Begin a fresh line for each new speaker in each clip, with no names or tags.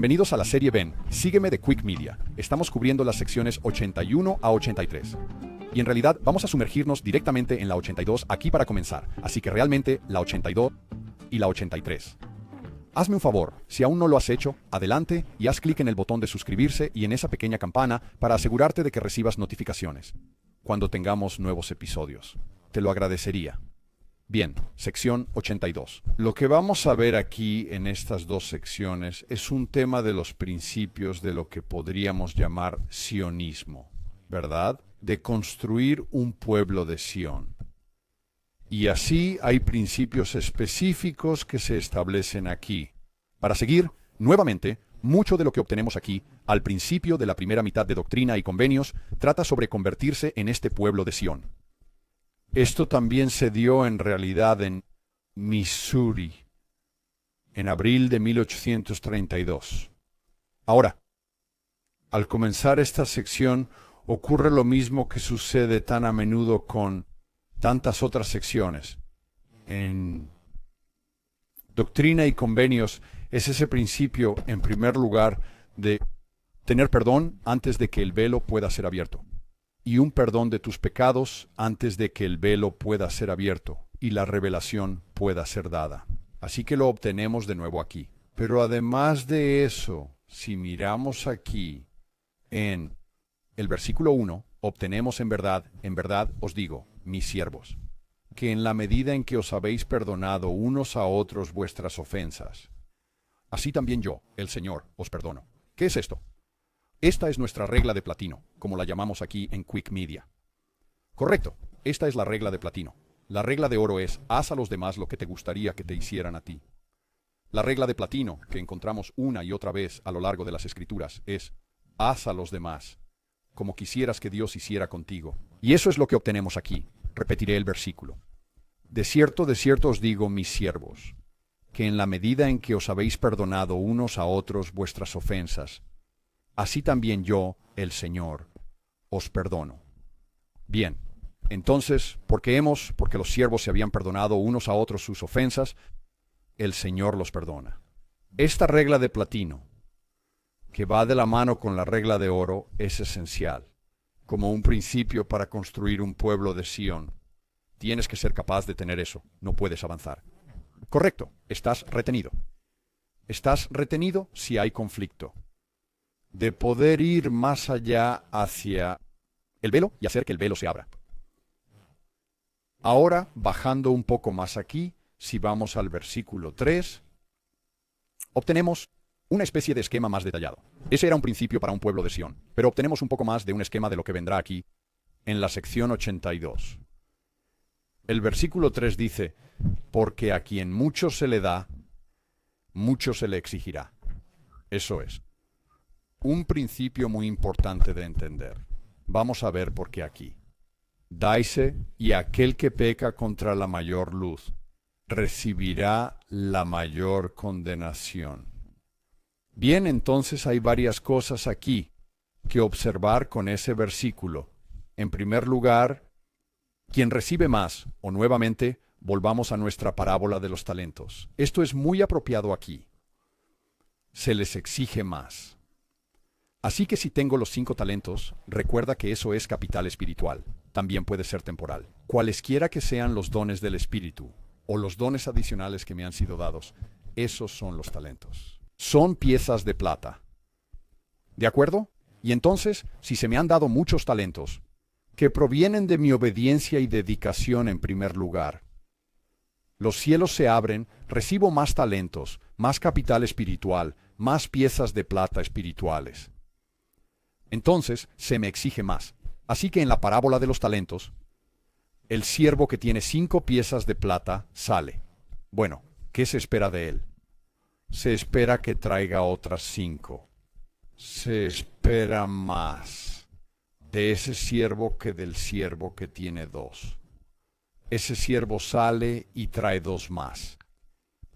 Bienvenidos a la serie Ven, sígueme de Quick Media. Estamos cubriendo las secciones 81 a 83. Y en realidad vamos a sumergirnos directamente en la 82 aquí para comenzar, así que realmente la 82 y la 83. Hazme un favor, si aún no lo has hecho, adelante y haz clic en el botón de suscribirse y en esa pequeña campana para asegurarte de que recibas notificaciones cuando tengamos nuevos episodios. Te lo agradecería. Bien, sección 82. Lo que vamos a ver aquí en estas dos secciones es un tema de los principios de lo que podríamos llamar sionismo, ¿verdad? De construir un pueblo de Sión. Y así hay principios específicos que se establecen aquí. Para seguir, nuevamente, mucho de lo que obtenemos aquí, al principio de la primera mitad de Doctrina y Convenios, trata sobre convertirse en este pueblo de Sión. Esto también se dio en realidad en Missouri, en abril de 1832. Ahora, al comenzar esta sección, ocurre lo mismo que sucede tan a menudo con tantas otras secciones. En Doctrina y Convenios es ese principio, en primer lugar, de tener perdón antes de que el velo pueda ser abierto. Y un perdón de tus pecados antes de que el velo pueda ser abierto y la revelación pueda ser dada. Así que lo obtenemos de nuevo aquí. Pero además de eso, si miramos aquí en el versículo 1, obtenemos en verdad os digo, mis siervos, que en la medida en que os habéis perdonado unos a otros vuestras ofensas, así también yo, el Señor, os perdono. ¿Qué es esto? Esta es nuestra regla de platino, como la llamamos aquí en Quick Media. Correcto, esta es la regla de platino. La regla de oro es, haz a los demás lo que te gustaría que te hicieran a ti. La regla de platino, que encontramos una y otra vez a lo largo de las Escrituras, es, haz a los demás como quisieras que Dios hiciera contigo. Y eso es lo que obtenemos aquí. Repetiré el versículo. De cierto os digo, mis siervos, que en la medida en que os habéis perdonado unos a otros vuestras ofensas, así también yo, el Señor, os perdono. Bien, entonces, porque los siervos se habían perdonado unos a otros sus ofensas, el Señor los perdona. Esta regla de platino, que va de la mano con la regla de oro, es esencial, como un principio para construir un pueblo de Sión. Tienes que ser capaz de tener eso, no puedes avanzar. Correcto, estás retenido. Estás retenido si hay conflicto. De poder ir más allá hacia el velo y hacer que el velo se abra. Ahora, bajando un poco más aquí, si vamos al versículo 3, obtenemos una especie de esquema más detallado. Ese era un principio para un pueblo de Sión, pero obtenemos un poco más de un esquema de lo que vendrá aquí, en la sección 82. El versículo 3 dice, porque a quien mucho se le da, mucho se le exigirá. Eso es un principio muy importante de entender. Vamos a ver por qué aquí. Daise, y aquel que peca contra la mayor luz, recibirá la mayor condenación. Bien, entonces hay varias cosas aquí que observar con ese versículo. En primer lugar, quien recibe más, o nuevamente, volvamos a nuestra parábola de los talentos. Esto es muy apropiado aquí. Se les exige más. Así que si tengo los 5 talentos, recuerda que eso es capital espiritual. También puede ser temporal. Cualesquiera que sean los dones del Espíritu, o los dones adicionales que me han sido dados, esos son los talentos. Son piezas de plata. ¿De acuerdo? Y entonces, si se me han dado muchos talentos, que provienen de mi obediencia y dedicación en primer lugar, los cielos se abren, recibo más talentos, más capital espiritual, más piezas de plata espirituales. Entonces, se me exige más. Así que en la parábola de los talentos, el siervo que tiene 5 piezas de plata sale. Bueno, ¿qué se espera de él? Se espera que traiga otras 5. Se espera más de ese siervo que del siervo que tiene 2. Ese siervo sale y trae 2 más,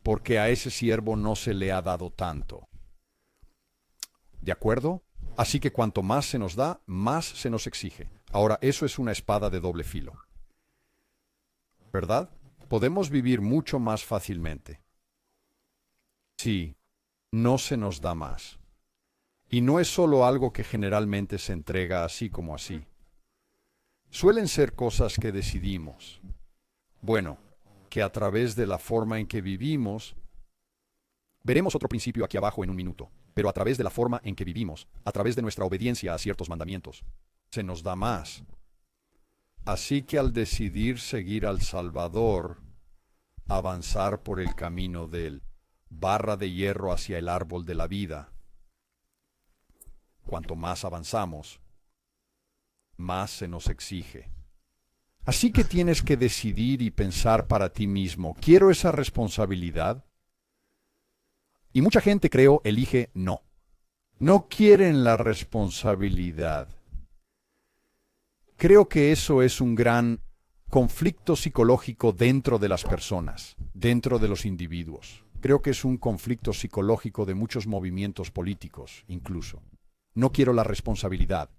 porque a ese siervo no se le ha dado tanto. ¿De acuerdo? Así que cuanto más se nos da, más se nos exige. Ahora, eso es una espada de doble filo, ¿verdad? Podemos vivir mucho más fácilmente. Sí, no se nos da más. Y no es solo algo que generalmente se entrega así como así. Suelen ser cosas que decidimos. Bueno, que a través de la forma en que vivimos, veremos otro principio aquí abajo en un minuto, pero a través de la forma en que vivimos, a través de nuestra obediencia a ciertos mandamientos, se nos da más. Así que al decidir seguir al Salvador, avanzar por el camino del barra de hierro hacia el árbol de la vida, cuanto más avanzamos, más se nos exige. Así que tienes que decidir y pensar para ti mismo, ¿quiero esa responsabilidad? Y mucha gente, creo, elige no. No quieren la responsabilidad. Creo que eso es un gran conflicto psicológico dentro de las personas, dentro de los individuos. Creo que es un conflicto psicológico de muchos movimientos políticos, incluso. No quiero la responsabilidad.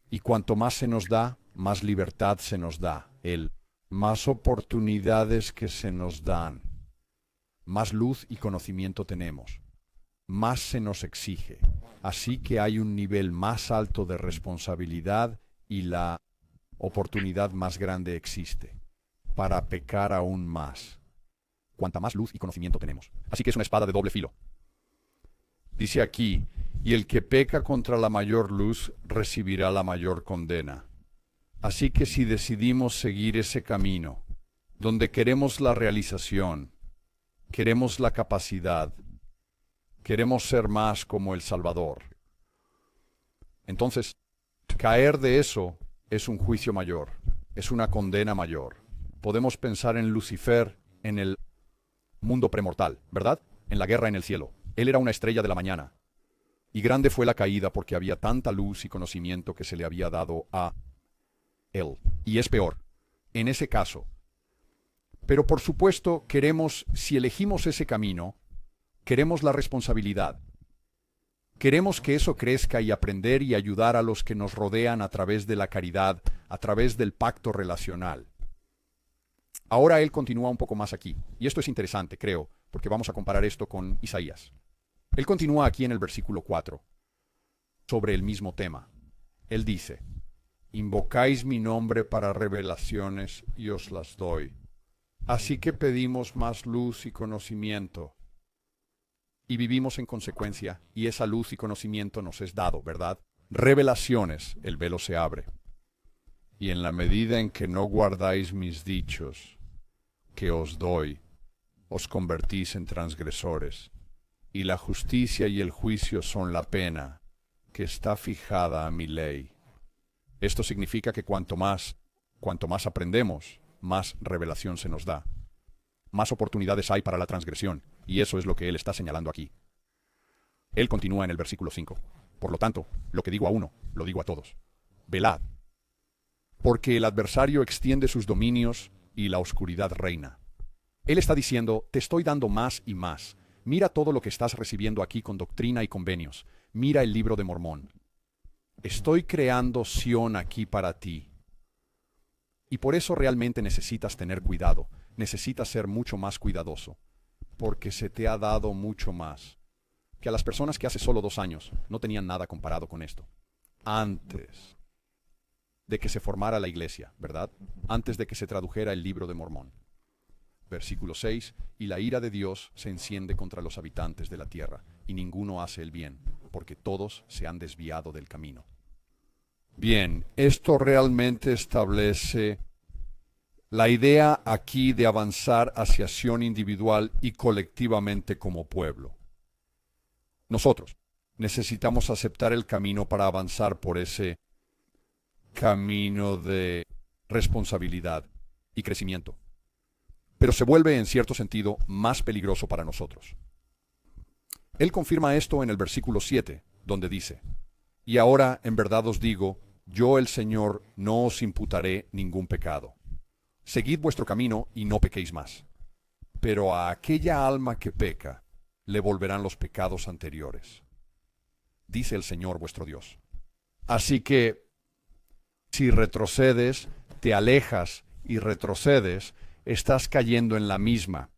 Y cuanto más se nos da, más libertad se nos da. Más oportunidades que se nos dan, más luz y conocimiento tenemos, más se nos exige. Así que hay un nivel más alto de responsabilidad y la oportunidad más grande existe para pecar aún más, cuanta más luz y conocimiento tenemos. Así que es una espada de doble filo. Dice aquí, y el que peca contra la mayor luz recibirá la mayor condena. Así que si decidimos seguir ese camino, donde queremos la realización, queremos la capacidad, queremos ser más como el Salvador, entonces caer de eso es un juicio mayor, es una condena mayor. Podemos pensar en Lucifer en el mundo premortal, ¿verdad? En la guerra en el cielo. Él era una estrella de la mañana. Y grande fue la caída porque había tanta luz y conocimiento que se le había dado a él. Y es peor, en ese caso. Pero por supuesto queremos, si elegimos ese camino, queremos la responsabilidad. Queremos que eso crezca y aprender y ayudar a los que nos rodean a través de la caridad, a través del pacto relacional. Ahora él continúa un poco más aquí, y esto es interesante, creo, porque vamos a comparar esto con Isaías. Él continúa aquí en el versículo 4, sobre el mismo tema. Él dice, invocáis mi nombre para revelaciones y os las doy. Así que pedimos más luz y conocimiento. Y vivimos en consecuencia, y esa luz y conocimiento nos es dado, ¿verdad? Revelaciones, el velo se abre. Y en la medida en que no guardáis mis dichos, que os doy, os convertís en transgresores. Y la justicia y el juicio son la pena, que está fijada a mi ley. Esto significa que cuanto más aprendemos, más revelación se nos da. Más oportunidades hay para la transgresión, y eso es lo que él está señalando aquí. Él continúa en el versículo 5. Por lo tanto, lo que digo a uno, lo digo a todos. Velad, porque el adversario extiende sus dominios y la oscuridad reina. Él está diciendo, te estoy dando más y más. Mira todo lo que estás recibiendo aquí con doctrina y convenios. Mira el libro de Mormón. Estoy creando Sión aquí para ti. Y por eso realmente necesitas tener cuidado. Necesitas ser mucho más cuidadoso. Porque se te ha dado mucho más. Que a las personas que hace solo 2 años no tenían nada comparado con esto. Antes de que se formara la iglesia, ¿verdad? Antes de que se tradujera el libro de Mormón. Versículo 6, y la ira de Dios se enciende contra los habitantes de la tierra, y ninguno hace el bien, porque todos se han desviado del camino. Bien, esto realmente establece la idea aquí de avanzar hacia acción individual y colectivamente como pueblo. Nosotros necesitamos aceptar el camino para avanzar por ese camino de responsabilidad y crecimiento. Pero se vuelve en cierto sentido más peligroso para nosotros. Él confirma esto en el versículo 7, donde dice, y ahora en verdad os digo, yo el Señor no os imputaré ningún pecado. Seguid vuestro camino y no pequéis más. Pero a aquella alma que peca, le volverán los pecados anteriores. Dice el Señor vuestro Dios. Así que, si retrocedes, te alejas y retrocedes, estás cayendo en la misma.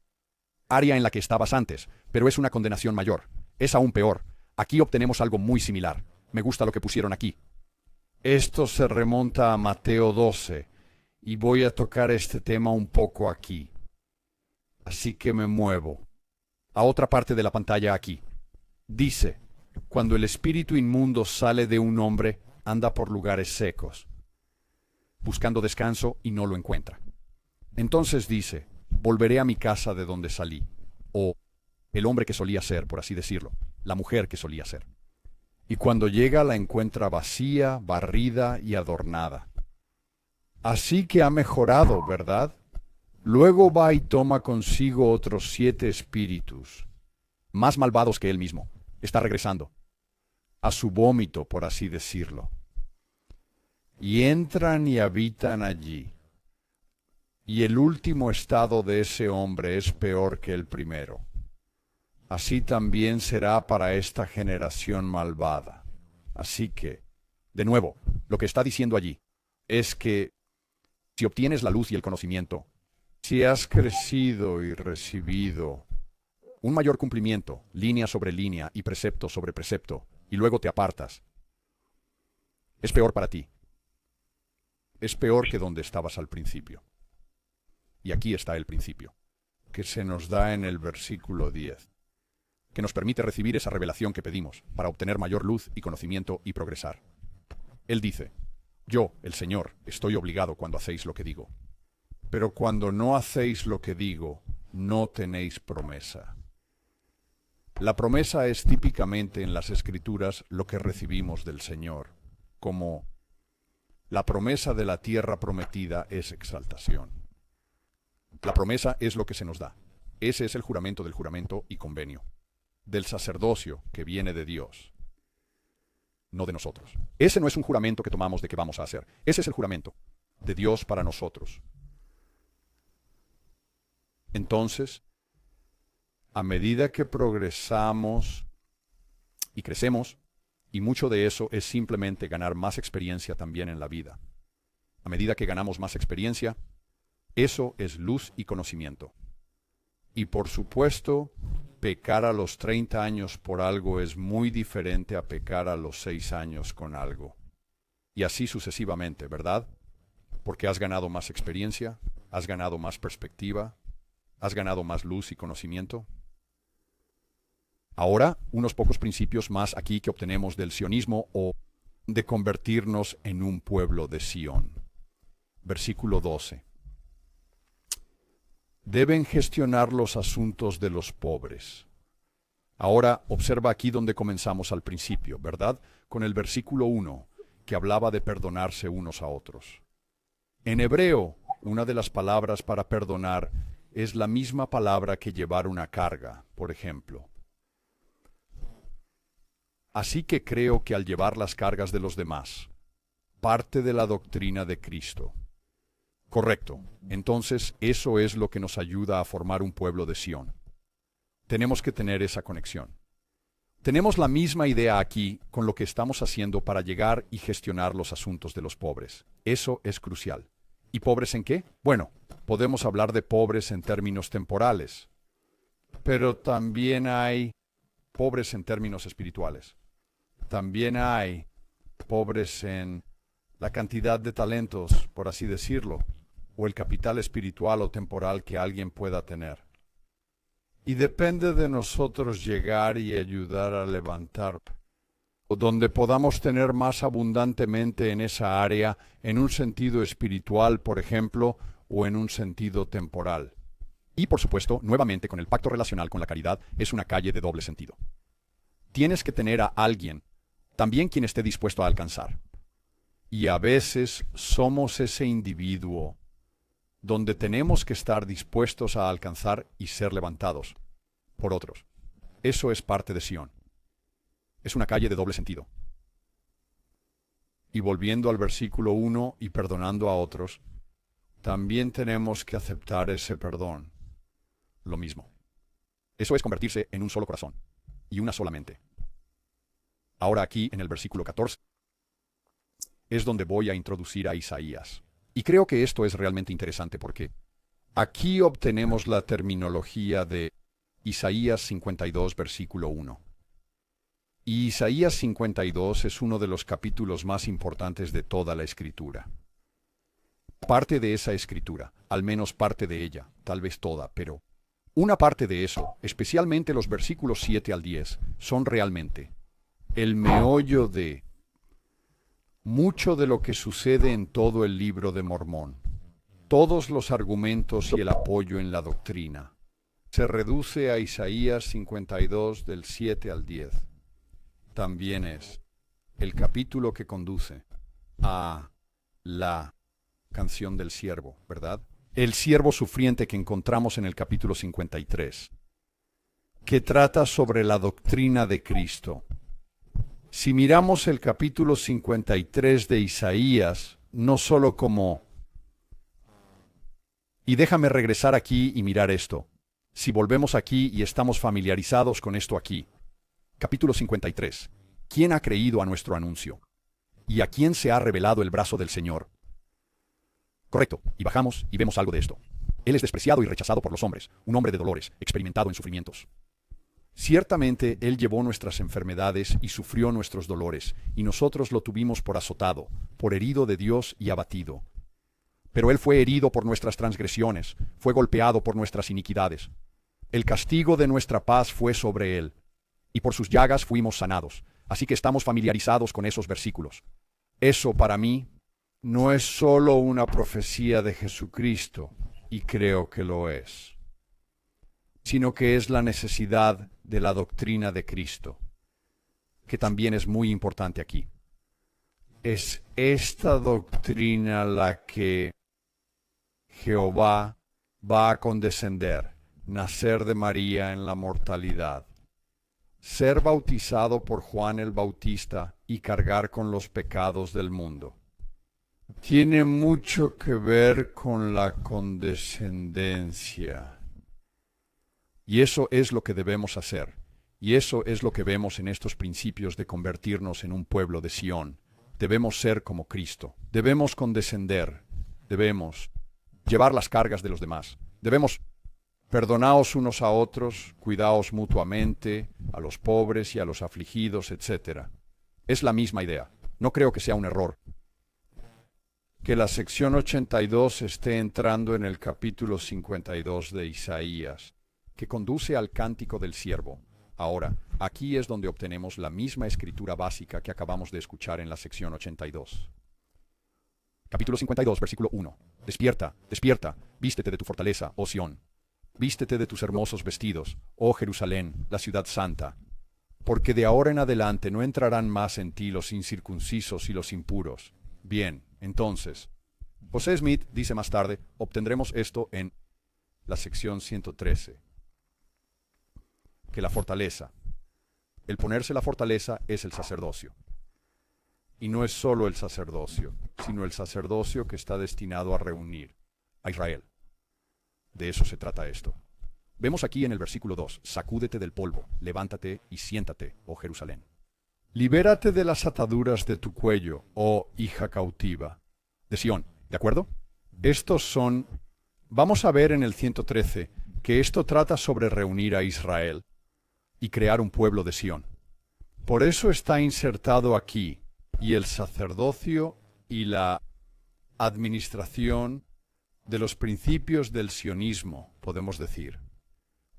área en la que estabas antes, pero es una condenación mayor. Es aún peor. Aquí obtenemos algo muy similar. Me gusta lo que pusieron aquí. Esto se remonta a Mateo 12, y voy a tocar este tema un poco aquí. Así que me muevo a otra parte de la pantalla aquí. Dice, cuando el espíritu inmundo sale de un hombre, anda por lugares secos, buscando descanso y no lo encuentra. Entonces dice, volveré a mi casa de donde salí. O el hombre que solía ser, por así decirlo, la mujer que solía ser. Y cuando llega la encuentra vacía, barrida y adornada. Así que ha mejorado, ¿verdad? Luego va y toma consigo otros 7 espíritus, más malvados que él mismo. Está regresando a su vómito, por así decirlo. Y entran y habitan allí. Y el último estado de ese hombre es peor que el primero. Así también será para esta generación malvada. Así que, de nuevo, lo que está diciendo allí es que si obtienes la luz y el conocimiento, si has crecido y recibido un mayor cumplimiento, línea sobre línea y precepto sobre precepto, y luego te apartas, es peor para ti. Es peor que donde estabas al principio. Y aquí está el principio, que se nos da en el versículo 10, que nos permite recibir esa revelación que pedimos para obtener mayor luz y conocimiento y progresar. Él dice, yo, el Señor, estoy obligado cuando hacéis lo que digo. Pero cuando no hacéis lo que digo, no tenéis promesa. La promesa es típicamente en las Escrituras lo que recibimos del Señor, como la promesa de la tierra prometida es exaltación. La promesa es lo que se nos da. Ese es el juramento del juramento y convenio, del sacerdocio que viene de Dios, no de nosotros. Ese no es un juramento que tomamos de que vamos a hacer. Ese es el juramento de Dios para nosotros. Entonces, a medida que progresamos y crecemos, y mucho de eso es simplemente ganar más experiencia también en la vida. A medida que ganamos más experiencia, eso es luz y conocimiento. Y por supuesto, pecar a los 30 años por algo es muy diferente a pecar a los 6 años con algo. Y así sucesivamente, ¿verdad? Porque has ganado más experiencia, has ganado más perspectiva, has ganado más luz y conocimiento. Ahora, unos pocos principios más aquí que obtenemos del sionismo o de convertirnos en un pueblo de Sión. Versículo 12. Deben gestionar los asuntos de los pobres. Ahora, observa aquí donde comenzamos al principio, ¿verdad? Con el versículo 1, que hablaba de perdonarse unos a otros. En hebreo, una de las palabras para perdonar es la misma palabra que llevar una carga, por ejemplo. Así que creo que al llevar las cargas de los demás, parte de la doctrina de Cristo. Correcto. Entonces, eso es lo que nos ayuda a formar un pueblo de Sión. Tenemos que tener esa conexión. Tenemos la misma idea aquí con lo que estamos haciendo para llegar y gestionar los asuntos de los pobres. Eso es crucial. ¿Y pobres en qué? Bueno, podemos hablar de pobres en términos temporales, pero también hay pobres en términos espirituales. También hay pobres en la cantidad de talentos, por así decirlo, o el capital espiritual o temporal que alguien pueda tener. Y depende de nosotros llegar y ayudar a levantar, o donde podamos tener más abundantemente en esa área, en un sentido espiritual, por ejemplo, o en un sentido temporal. Y por supuesto, nuevamente con el pacto relacional con la caridad, es una calle de doble sentido. Tienes que tener a alguien, también quien esté dispuesto a alcanzar. Y a veces somos ese individuo donde tenemos que estar dispuestos a alcanzar y ser levantados por otros. Eso es parte de Sión. Es una calle de doble sentido. Y volviendo al versículo 1 y perdonando a otros, también tenemos que aceptar ese perdón. Lo mismo. Eso es convertirse en un solo corazón y una sola mente. Ahora aquí, en el versículo 14, es donde voy a introducir a Isaías. Y creo que esto es realmente interesante porque aquí obtenemos la terminología de Isaías 52, versículo 1. Y Isaías 52 es uno de los capítulos más importantes de toda la Escritura. Parte de esa Escritura, al menos parte de ella, tal vez toda, pero una parte de eso, especialmente los versículos 7 al 10, son realmente el meollo de mucho de lo que sucede en todo el libro de Mormón. Todos los argumentos y el apoyo en la doctrina se reduce a Isaías 52 del 7 al 10. También es el capítulo que conduce a la canción del siervo, ¿verdad? El siervo sufriente que encontramos en el capítulo 53, que trata sobre la doctrina de Cristo. Si miramos el capítulo 53 de Isaías, no solo como... Y déjame regresar aquí y mirar esto. Si volvemos aquí y estamos familiarizados con esto aquí. Capítulo 53. ¿Quién ha creído a nuestro anuncio? ¿Y a quién se ha revelado el brazo del Señor? Correcto, y bajamos y vemos algo de esto. Él es despreciado y rechazado por los hombres, un hombre de dolores, experimentado en sufrimientos. Ciertamente Él llevó nuestras enfermedades y sufrió nuestros dolores, y nosotros lo tuvimos por azotado, por herido de Dios y abatido. Pero Él fue herido por nuestras transgresiones, fue golpeado por nuestras iniquidades. El castigo de nuestra paz fue sobre Él, y por sus llagas fuimos sanados. Así que estamos familiarizados con esos versículos. Eso para mí no es solo una profecía de Jesucristo, y creo que lo es, sino que es la necesidad de la doctrina de Cristo, que también es muy importante aquí. Es esta doctrina la que Jehová va a condescender, nacer de María en la mortalidad, ser bautizado por Juan el Bautista y cargar con los pecados del mundo. Tiene mucho que ver con la condescendencia. Y eso es lo que debemos hacer. Y eso es lo que vemos en estos principios de convertirnos en un pueblo de Sión. Debemos ser como Cristo. Debemos condescender. Debemos llevar las cargas de los demás. Debemos perdonaos unos a otros, cuidaos mutuamente, a los pobres y a los afligidos, etc. Es la misma idea. No creo que sea un error que la sección 82 esté entrando en el capítulo 52 de Isaías, que conduce al cántico del siervo. Ahora, aquí es donde obtenemos la misma escritura básica que acabamos de escuchar en la sección 82. Capítulo 52, versículo 1. Despierta, despierta, vístete de tu fortaleza, oh Sión. Vístete de tus hermosos vestidos, oh Jerusalén, la ciudad santa. Porque de ahora en adelante no entrarán más en ti los incircuncisos y los impuros. Bien, entonces, José Smith dice más tarde, obtendremos esto en la sección 113. Que la fortaleza, el ponerse la fortaleza es el sacerdocio. Y no es solo el sacerdocio, sino el sacerdocio que está destinado a reunir a Israel. De eso se trata esto. Vemos aquí en el versículo 2, sacúdete del polvo, levántate y siéntate, oh Jerusalén. Libérate de las ataduras de tu cuello, oh hija cautiva de Sión, ¿de acuerdo? Estos son, vamos a ver en el 113, que esto trata sobre reunir a Israel y crear un pueblo de Sión. Por eso está insertado aquí, y el sacerdocio y la administración de los principios del sionismo, podemos decir,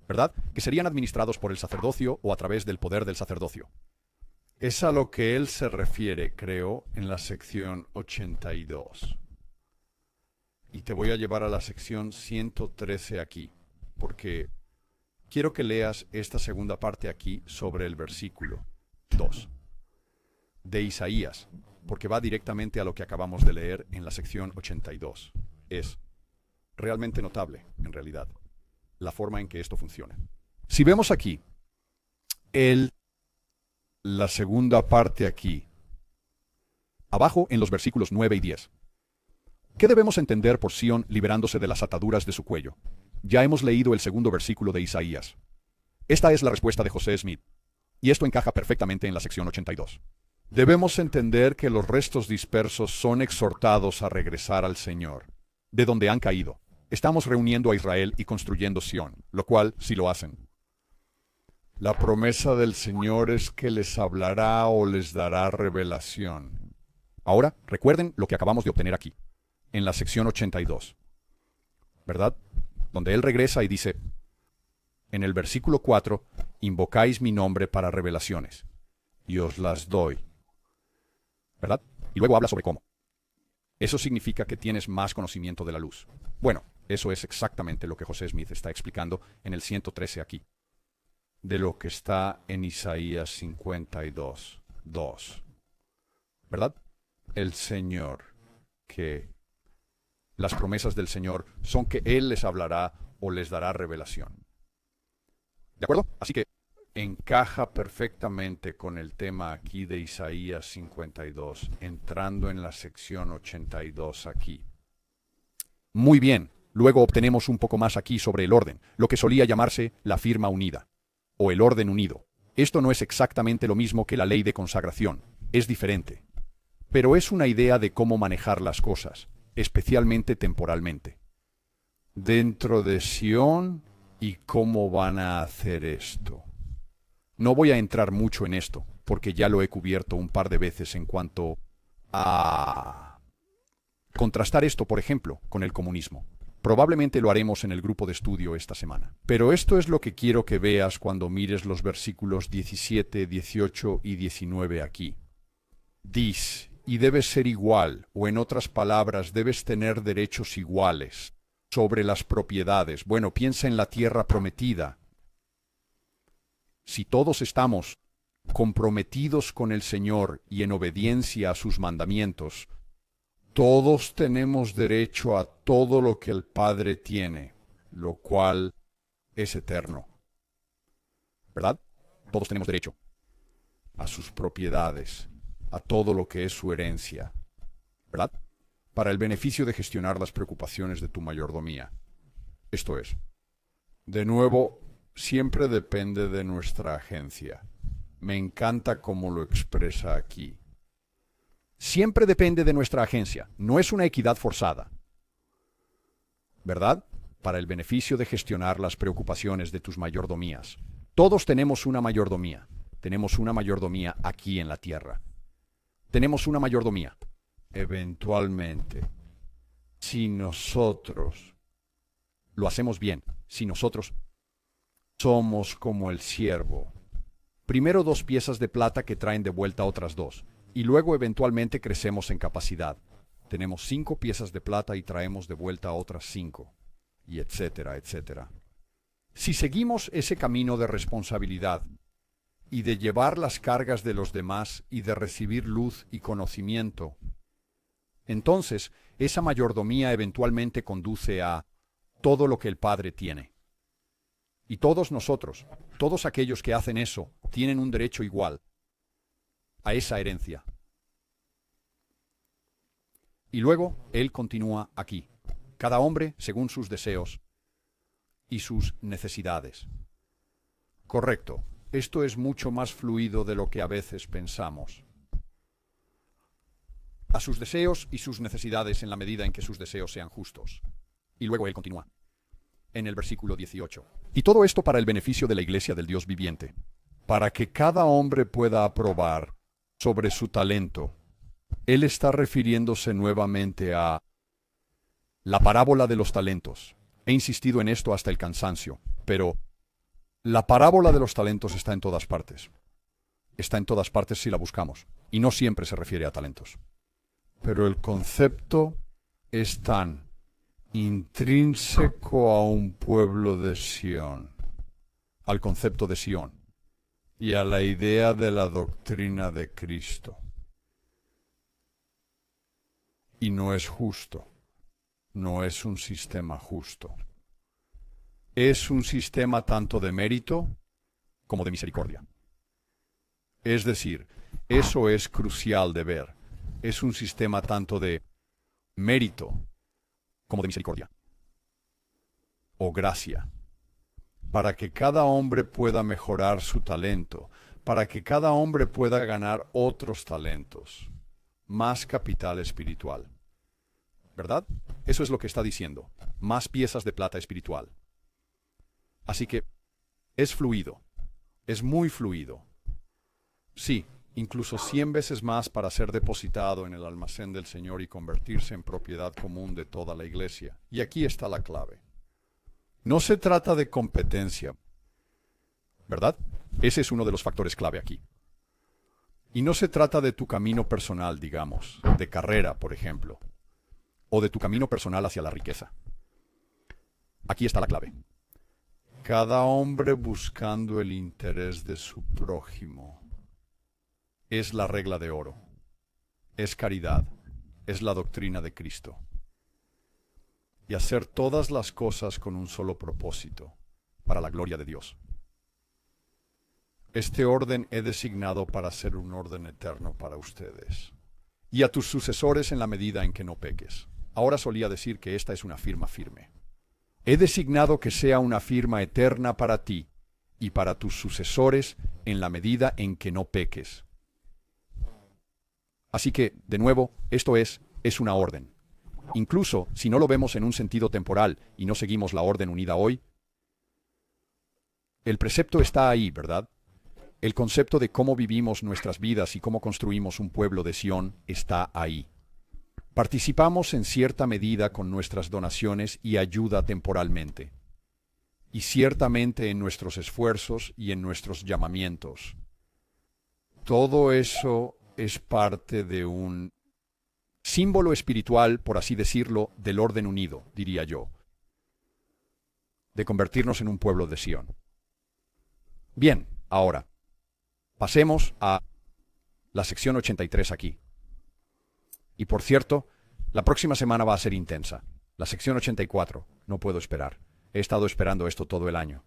¿verdad? Que serían administrados por el sacerdocio o a través del poder del sacerdocio. Es a lo que él se refiere, creo, en la sección 82. Y te voy a llevar a la sección 113 aquí, porque quiero que leas esta segunda parte aquí sobre el versículo 2 de Isaías, porque va directamente a lo que acabamos de leer en la sección 82. Es realmente notable, en realidad, la forma en que esto funciona. Si vemos aquí la segunda parte aquí, abajo en los versículos 9 y 10. ¿Qué debemos entender por Sión liberándose de las ataduras de su cuello? Ya hemos leído el segundo versículo de Isaías. Esta es la respuesta de José Smith, y esto encaja perfectamente en la sección 82. Debemos entender que los restos dispersos son exhortados a regresar al Señor, de donde han caído. Estamos reuniendo a Israel y construyendo Sión, lo cual, si lo hacen,
La promesa del Señor es que les hablará o les dará revelación.
Ahora, recuerden lo que acabamos de obtener aquí, en la sección 82, ¿verdad? Donde él regresa y dice, en el versículo 4, invocáis mi nombre para revelaciones,
Y os las doy.
¿verdad? Y luego habla sobre cómo. Eso significa que tienes más conocimiento de la luz. Bueno, eso es exactamente lo que José Smith está explicando en el 113 aquí.
De lo que está en Isaías 52, 2.
¿Verdad?
El Señor, que
Las promesas del Señor son que Él les hablará o les dará revelación. ¿De acuerdo? Así que,
encaja perfectamente con el tema aquí de Isaías 52, entrando en la sección 82 aquí.
muy bien. Luego obtenemos un poco más aquí sobre el orden, lo que solía llamarse la firma unida, o el orden unido. Esto no es exactamente lo mismo que la ley de consagración, es diferente. Pero es una idea de cómo manejar las cosas, especialmente temporalmente.
Dentro de Sión, ¿y cómo van a hacer esto?
No voy a entrar mucho en esto, porque ya lo he cubierto un par de veces en cuanto a contrastar esto, por ejemplo, con el comunismo. Probablemente lo haremos en el grupo de estudio esta semana.
Pero esto es lo que quiero que veas cuando mires los versículos 17, 18 y 19 aquí. Dis, y debes ser igual, o en otras palabras, debes tener derechos iguales sobre las propiedades. Bueno, piensa en la tierra prometida.
Si todos estamos comprometidos con el Señor y en obediencia a sus mandamientos,
todos tenemos derecho a todo lo que el Padre tiene, lo cual
es eterno. ¿Verdad? Todos tenemos derecho
a sus propiedades, a todo lo que es su herencia,
¿verdad?
para el beneficio de gestionar las preocupaciones de tu mayordomía.
Esto es,
de nuevo, siempre depende de nuestra agencia. Me encanta cómo lo expresa aquí.
Siempre depende de nuestra agencia, no es una equidad forzada. ¿Verdad? Para el beneficio de gestionar las preocupaciones de tus mayordomías. Todos tenemos una mayordomía. Tenemos una mayordomía aquí en la tierra. Tenemos una mayordomía.
Eventualmente, si nosotros
lo hacemos bien, si nosotros
somos como el siervo.
Primero 2 piezas de plata que traen de vuelta otras 2, y luego eventualmente crecemos en capacidad. Tenemos 5 piezas de plata y traemos de vuelta otras 5, y etcétera, etcétera. Si seguimos ese camino de responsabilidad y de llevar las cargas de los demás y de recibir luz y conocimiento, entonces esa mayordomía eventualmente conduce a todo lo que el Padre tiene. Y todos nosotros, todos aquellos que hacen eso, tienen un derecho igual a esa herencia. Y luego, él continúa aquí, cada hombre según sus deseos y sus necesidades.
Correcto, esto es mucho más fluido de lo que a veces pensamos.
A sus deseos y sus necesidades en la medida en que sus deseos sean justos. Y luego él continúa, en el versículo 18. Y todo esto para el beneficio de la iglesia del Dios viviente.
Para que cada hombre pueda aprobar sobre su talento. Él está refiriéndose nuevamente a
la parábola de los talentos. He insistido en esto hasta el cansancio, pero
la parábola de los talentos está en todas partes.
Está en todas partes si la buscamos, y no siempre se refiere a talentos.
Pero el concepto es tan intrínseco a un pueblo de Sión,
al concepto de Sión,
y a la idea de la doctrina de Cristo. Y no es justo, no es un sistema justo. Es un sistema tanto de mérito
como de misericordia.
Es decir, eso es crucial de ver. Es un sistema tanto de
mérito como de misericordia
o gracia, para que cada hombre pueda mejorar su talento, para que cada hombre pueda ganar otros talentos, más capital espiritual.
¿Verdad? Eso es lo que está diciendo, más piezas de plata espiritual. Así que es fluido.
Es muy fluido. Sí, incluso 100 veces más para ser depositado en el almacén del Señor y convertirse en propiedad común de toda la iglesia. Y aquí está la clave. No se trata de competencia, ¿verdad? Ese es uno de los factores clave aquí. Y no se trata de tu camino personal, digamos, de carrera, por ejemplo, o de tu camino personal hacia la riqueza. Aquí está la clave. Cada hombre buscando el interés de su prójimo. Es la regla de oro. Es caridad. Es la doctrina de Cristo. Y hacer todas las cosas con un solo propósito, para la gloria de Dios. Este orden he designado para ser un orden eterno para ustedes. Y a tus sucesores en la medida en que no peques. Ahora solía decir que esta es una firma firme. He designado que sea una firma eterna para ti y para tus sucesores en la medida en que no peques. Así que, de nuevo, esto es una orden. Incluso si no lo vemos en un sentido temporal y no seguimos la orden unida hoy, el precepto está ahí, ¿verdad? El concepto de cómo vivimos nuestras vidas y cómo construimos un pueblo de Sión está ahí. Participamos en cierta medida con nuestras donaciones y ayuda temporalmente, y ciertamente en nuestros esfuerzos y en nuestros llamamientos. Todo eso es parte de un símbolo espiritual, por así decirlo, del orden unido, diría yo, de convertirnos en un pueblo de Sión. Bien, ahora, pasemos a la sección 83 aquí. Y por cierto, la próxima semana va a ser intensa. La sección 84, no puedo esperar. He estado esperando esto todo el año.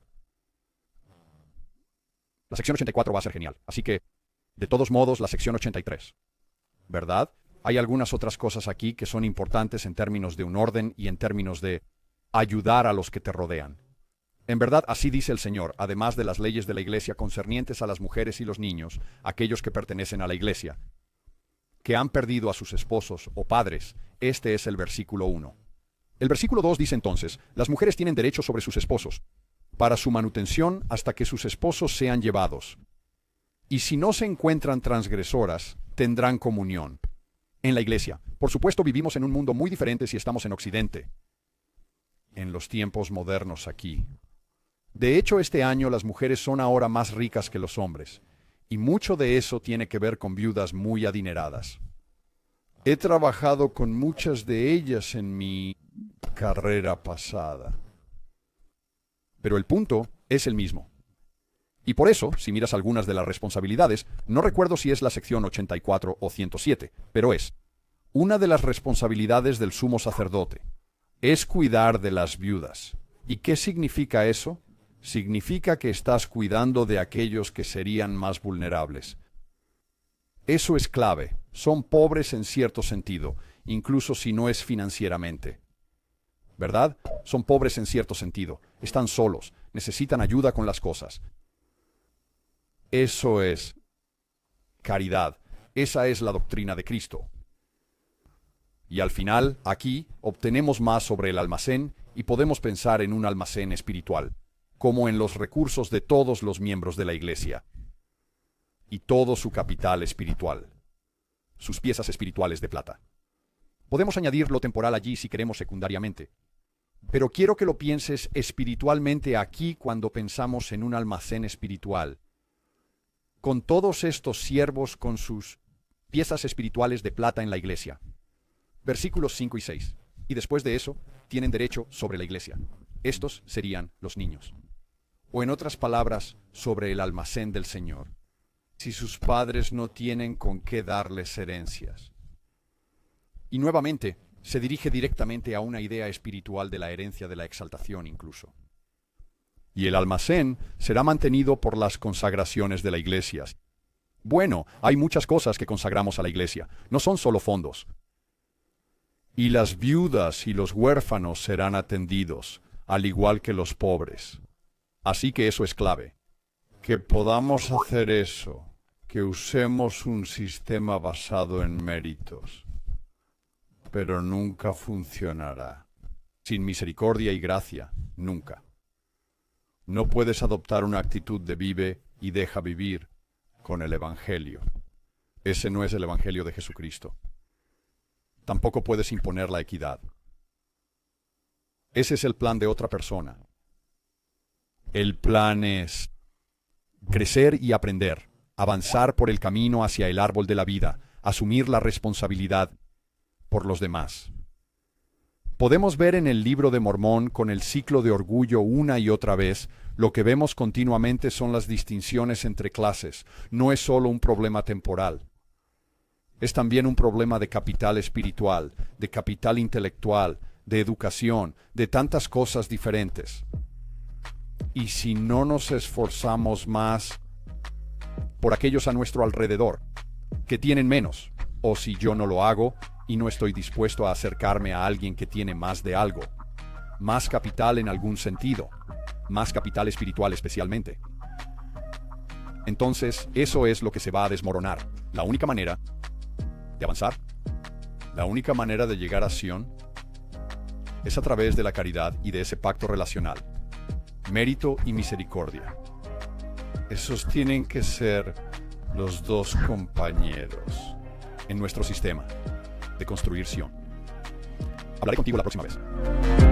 La sección 84 va a ser genial, así que, de todos modos, la sección 83. ¿Verdad? Hay algunas otras cosas aquí que son importantes en términos de un orden y en términos de ayudar a los que te rodean. En verdad, así dice el Señor, además de las leyes de la iglesia concernientes a las mujeres y los niños, aquellos que pertenecen a la iglesia, que han perdido a sus esposos o padres. Este es el versículo 1. El versículo 2 dice entonces, las mujeres tienen derecho sobre sus esposos, para su manutención hasta que sus esposos sean llevados. Y si no se encuentran transgresoras, tendrán comunión. En la iglesia, por supuesto, vivimos en un mundo muy diferente si estamos en Occidente. En los tiempos modernos aquí. De hecho, este año las mujeres son ahora más ricas que los hombres, y mucho de eso tiene que ver con viudas muy adineradas. He trabajado con muchas de ellas en mi carrera pasada. Pero el punto es el mismo. Y por eso, si miras algunas de las responsabilidades, no recuerdo si es la sección 84 o 107, pero es una de las responsabilidades del sumo sacerdote. Es cuidar de las viudas. ¿Y qué significa eso? Significa que estás cuidando de aquellos que serían más vulnerables. Eso es clave. Son pobres en cierto sentido, incluso si no es financieramente. ¿Verdad? Son pobres en cierto sentido. Están solos. Necesitan ayuda con las cosas. Eso es caridad. Esa es la doctrina de Cristo. Y al final, aquí, obtenemos más sobre el almacén y podemos pensar en un almacén espiritual, como en los recursos de todos los miembros de la iglesia y todo su capital espiritual, sus piezas espirituales de plata. Podemos añadir lo temporal allí si queremos secundariamente, pero quiero que lo pienses espiritualmente aquí cuando pensamos en un almacén espiritual, con todos estos siervos con sus piezas espirituales de plata en la iglesia. Versículos 5 y 6. Y después de eso, tienen derecho sobre la iglesia. Estos serían los niños. O en otras palabras, sobre el almacén del Señor. Si sus padres no tienen con qué darles herencias. Y nuevamente, se dirige directamente a una idea espiritual de la herencia de la exaltación incluso. Y el almacén será mantenido por las consagraciones de la iglesia. Bueno, hay muchas cosas que consagramos a la iglesia. No son solo fondos. Y las viudas y los huérfanos serán atendidos, al igual que los pobres. Así que eso es clave. Que podamos hacer eso, que usemos un sistema basado en méritos. Pero nunca funcionará. Sin misericordia y gracia, nunca. No puedes adoptar una actitud de vive y deja vivir con el Evangelio. Ese no es el Evangelio de Jesucristo. Tampoco puedes imponer la equidad. Ese es el plan de otra persona. El plan es crecer y aprender, avanzar por el camino hacia el árbol de la vida, asumir la responsabilidad por los demás. Podemos ver en el libro de Mormón con el ciclo de orgullo una y otra vez. Lo que vemos continuamente son las distinciones entre clases. No es solo un problema temporal. Es también un problema de capital espiritual, de capital intelectual, de educación, de tantas cosas diferentes. Y si no nos esforzamos más por aquellos a nuestro alrededor, que tienen menos, o si yo no lo hago y no estoy dispuesto a acercarme a alguien que tiene más de algo, más capital en algún sentido, más capital espiritual especialmente, entonces eso es lo que se va a desmoronar. La única manera de avanzar, la única manera de llegar a Sion, es a través de la caridad y de ese pacto relacional. Mérito y misericordia. Esos tienen que ser los dos compañeros en nuestro sistema de construir Sion. Hablaré contigo la próxima vez.